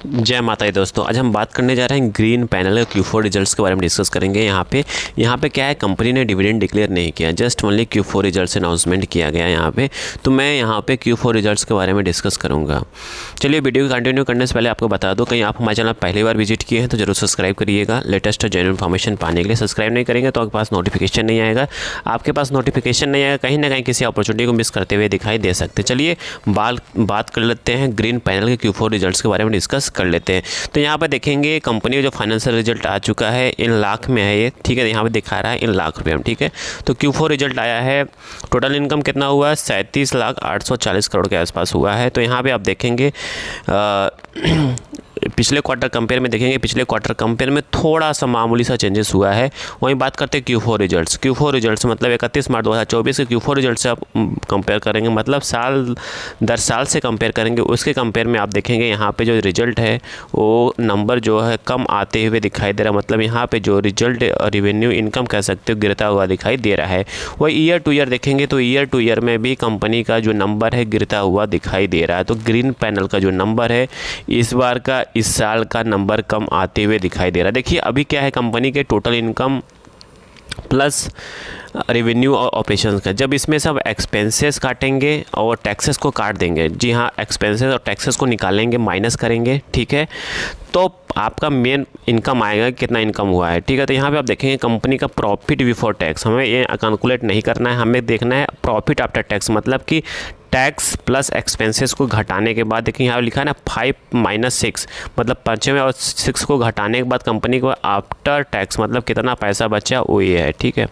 जय माता दी दोस्तों। आज हम बात करने जा रहे हैं ग्रीन पैनल के Q4 रिजल्ट्स के बारे में डिस्कस करेंगे। यहाँ पे क्या है, कंपनी ने डिविडेंड डिक्लेयर नहीं किया, just only Q4 results announcement किया गया है यहाँ पे। तो मैं यहाँ पे Q4 रिजल्ट्स के बारे में डिस्कस करूँगा। चलिए वीडियो को कंटिन्यू करने से पहले आपको बता दो, कहीं आप हमारे चैनल पहली बार विजिट किए हैं तो जरूर सब्सक्राइब करिएगा। लेटेस्ट और जेन्युइन इन्फॉर्मेशन पाने के लिए सब्सक्राइब नहीं करेंगे तो आपके पास नोटिफिकेशन नहीं आएगा। आपके पास नोटिफिकेशन नहीं आएगा, कहीं ना कहीं किसी अपॉर्चुनिटी को मिस करते हुए दिखाई दे सकते। चलिए बात कर लेते हैं ग्रीन पैनल के Q4 रिजल्ट्स के बारे में डिस्कस कर लेते हैं। तो यहाँ पर देखेंगे कंपनी का जो फाइनेंशियल रिजल्ट आ चुका है इन लाख में है ये, ठीक है। यहाँ पे दिखा रहा है इन लाख रुपये में, ठीक है। तो Q4 रिजल्ट आया है, टोटल इनकम कितना हुआ है, 37,840 करोड़ के आसपास हुआ है। तो यहाँ पे आप देखेंगे पिछले क्वार्टर कंपेयर में देखेंगे, पिछले क्वार्टर कंपेयर में थोड़ा सा मामूली सा चेंजेस हुआ है। वहीं बात करते हैं Q4 रिजल्ट्स मतलब 31 मार्च 2024 के Q4 रिजल्ट से आप कंपेयर करेंगे, मतलब साल दर साल से कंपेयर करेंगे। उसके कंपेयर में आप देखेंगे यहाँ पे जो रिजल्ट है वो नंबर जो है कम आते हुए दिखाई दे रहा है। मतलब यहाँ पे जो रिजल्ट रेवेन्यू इनकम कह सकते हो गिरता हुआ दिखाई दे रहा है। वही ईयर टू ईयर देखेंगे तो ईयर टू ईयर में भी कंपनी का जो नंबर है गिरता हुआ दिखाई दे रहा है। तो ग्रीन पैनल का जो नंबर है इस बार का, इस साल का नंबर कम आते हुए दिखाई दे रहा है। देखिए अभी क्या है, कंपनी के टोटल इनकम प्लस रेवेन्यू और ऑपरेशंस का, जब इसमें सब एक्सपेंसेस काटेंगे और टैक्सेस को काट देंगे, जी हाँ, एक्सपेंसेस और टैक्सेस को निकालेंगे, माइनस करेंगे, ठीक है, तो आपका मेन इनकम आएगा, कितना इनकम हुआ है, ठीक है। तो यहाँ पे आप देखेंगे कंपनी का प्रॉफिट बिफोर टैक्स, हमें ये कैलकुलेट नहीं करना है, हमें देखना है प्रॉफिट आफ्टर टैक्स, मतलब कि टैक्स प्लस एक्सपेंसेस को घटाने के बाद, देखिए यहाँ लिखा है ना 5 - 6, मतलब 5 और 6 को घटाने के बाद कंपनी को आफ्टर टैक्स मतलब कितना पैसा बचा वो ये है, ठीक है।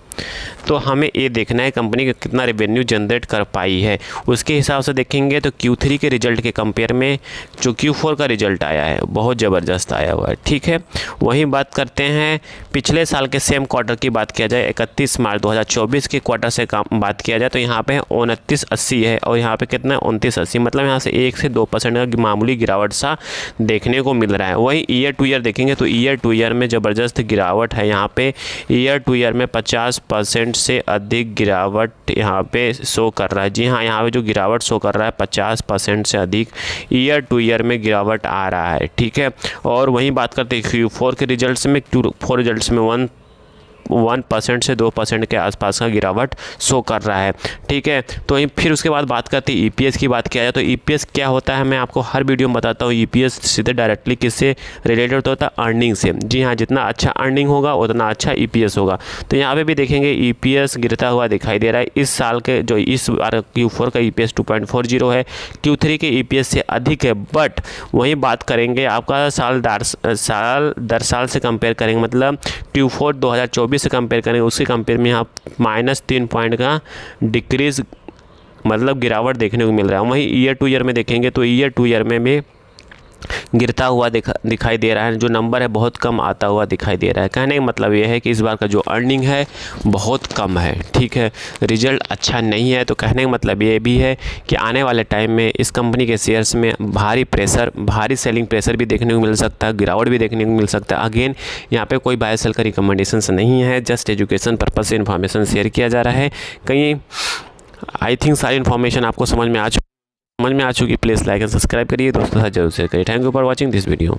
तो हमें ये देखना है कंपनी का कितना रेवेन्यू जनरेट कर पाई है, उसके हिसाब से देखेंगे। तो Q3 के रिजल्ट के कंपेयर में जो Q4 का रिजल्ट आया है बहुत ज़बरदस्त आया हुआ है, ठीक है। वहीं बात करते हैं पिछले साल के सेम क्वार्टर की बात किया जाए, 31 मार्च 2024 के क्वार्टर से बात किया जाए तो यहाँ पे 2980 है और यहाँ पे कितना है 2980, मतलब यहाँ से 1 से 2% का मामूली गिरावट सा देखने को मिल रहा है। वहीं ईयर टू ईयर देखेंगे तो ईयर टू ईयर में ज़बरदस्त गिरावट है। यहाँ पे ईयर टू ईयर में 50% से अधिक गिरावट यहाँ पे शो कर रहा है। जी हाँ, यहाँ पे जो गिरावट शो कर रहा है 50% से अधिक ईयर टू ईयर में गिरावट आ रहा है, ठीक है। और वहीं बात करते हैं Q4 के रिजल्ट्स में, Q4 रिजल्ट्स में 1% से 2% के आसपास का गिरावट शो कर रहा है, ठीक है। तो फिर उसके बाद बात करते हैं EPS की बात किया जाए तो EPS क्या होता है मैं आपको हर वीडियो में बताता हूँ। EPS सीधे डायरेक्टली किससे रिलेटेड होता है, अर्निंग से। जी हाँ, जितना अच्छा अर्निंग होगा उतना अच्छा EPS होगा। तो यहाँ पे भी देखेंगे EPS गिरता हुआ दिखाई दे रहा है। इस साल के जो इस बार Q4 का EPS 2.40 है, Q3 के EPS से अधिक है। बट वहीं बात करेंगे आपका साल दर साल से कंपेयर करेंगे, मतलब Q4 2024 से कंपेयर करेंगे, उसके कंपेयर में यहाँ -3 पॉइंट का डिक्रीज मतलब गिरावट देखने को मिल रहा है। वहीं ईयर टू ईयर में देखेंगे तो ईयर टू ईयर में भी गिरता हुआ दिखाई दे रहा है, जो नंबर है बहुत कम आता हुआ दिखाई दे रहा है। कहने का मतलब ये है कि इस बार का जो अर्निंग है बहुत कम है, ठीक है, रिजल्ट अच्छा नहीं है। तो कहने का मतलब ये भी है कि आने वाले टाइम में इस कंपनी के शेयर्स में भारी सेलिंग प्रेशर भी देखने को मिल सकता है, गिरावट भी देखने को मिल सकता है। अगेन यहाँ पे कोई बाय सेल का रिकमेंडेशन नहीं है, जस्ट एजुकेशन पर्पज से इन्फॉर्मेशन शेयर किया जा रहा है। कहीं आई थिंक सारी इन्फॉर्मेशन आपको समझ में आ चुकी, प्लीज़ लाइक एंड सब्सक्राइब करिए, दोस्तों के साथ जरूर शेयर करिए। Thank you for watching this video.